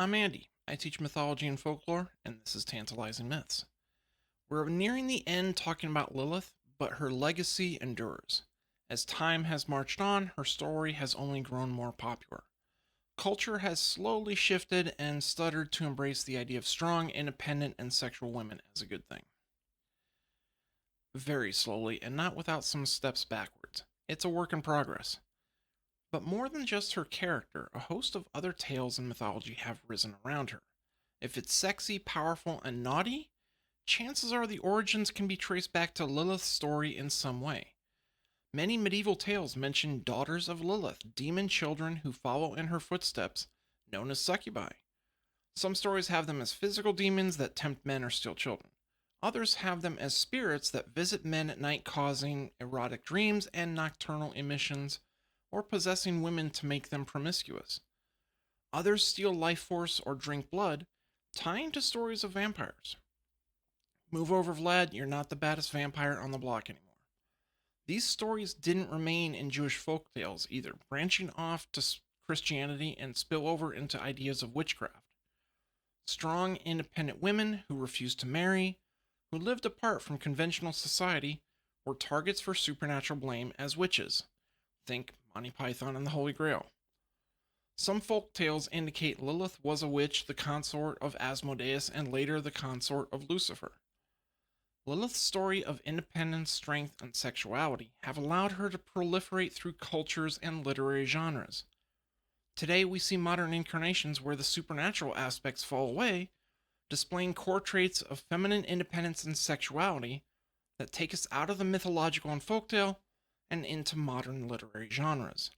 I'm Andy. I teach mythology and folklore, and this is Tantalizing Myths. We're nearing the end talking about Lilith, but her legacy endures. As time has marched on, her story has only grown more popular. Culture has slowly shifted and stuttered to embrace the idea of strong, independent, and sexual women as a good thing. Very slowly, and not without some steps backwards. It's a work in progress. But more than just her character, a host of other tales in mythology have risen around her. If it's sexy, powerful, and naughty, chances are the origins can be traced back to Lilith's story in some way. Many medieval tales mention daughters of Lilith, demon children who follow in her footsteps, known as succubi. Some stories have them as physical demons that tempt men or steal children. Others have them as spirits that visit men at night, causing erotic dreams and nocturnal emissions, or possessing women to make them promiscuous. Others steal life force or drink blood, tying to stories of vampires. Move over, Vlad, you're not the baddest vampire on the block anymore. These stories didn't remain in Jewish folk tales either, branching off to Christianity and spill over into ideas of witchcraft. Strong, independent women who refused to marry, who lived apart from conventional society, were targets for supernatural blame as witches. Think Monty Python and the Holy Grail. Some folk tales indicate Lilith was a witch, the consort of Asmodeus, and later the consort of Lucifer. Lilith's story of independence, strength, and sexuality have allowed her to proliferate through cultures and literary genres. Today, we see modern incarnations where the supernatural aspects fall away, displaying core traits of feminine independence and sexuality that take us out of the mythological and folktale and into modern literary genres.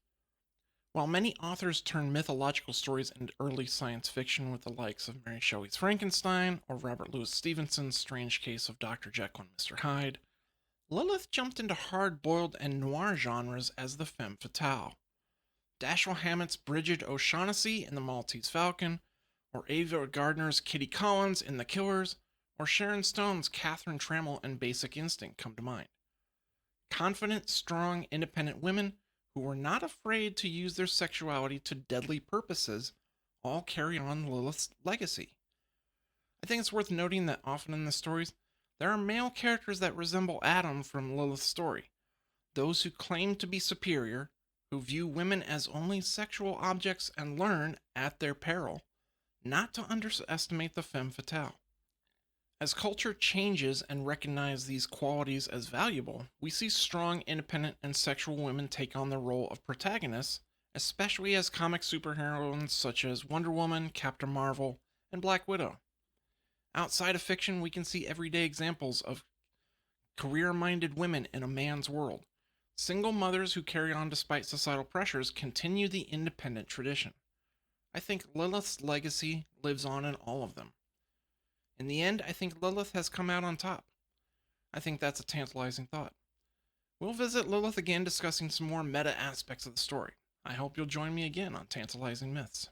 While many authors turn mythological stories into early science fiction with the likes of Mary Shelley's Frankenstein or Robert Louis Stevenson's Strange Case of Dr. Jekyll and Mr. Hyde, Lilith jumped into hard-boiled and noir genres as the femme fatale. Dashiell Hammett's Bridget O'Shaughnessy in The Maltese Falcon, or Ava Gardner's Kitty Collins in The Killers, or Sharon Stone's Catherine Trammell in Basic Instinct come to mind. Confident, strong, independent women who were not afraid to use their sexuality to deadly purposes all carry on Lilith's legacy. I think it's worth noting that often in the stories, there are male characters that resemble Adam from Lilith's story, those who claim to be superior, who view women as only sexual objects and learn, at their peril, not to underestimate the femme fatale. As culture changes and recognizes these qualities as valuable, we see strong, independent, and sexual women take on the role of protagonists, especially as comic superheroines such as Wonder Woman, Captain Marvel, and Black Widow. Outside of fiction, we can see everyday examples of career-minded women in a man's world. Single mothers who carry on despite societal pressures continue the independent tradition. I think Lilith's legacy lives on in all of them. In the end, I think Lilith has come out on top. I think that's a tantalizing thought. We'll visit Lilith again discussing some more meta aspects of the story. I hope you'll join me again on Tantalizing Myths.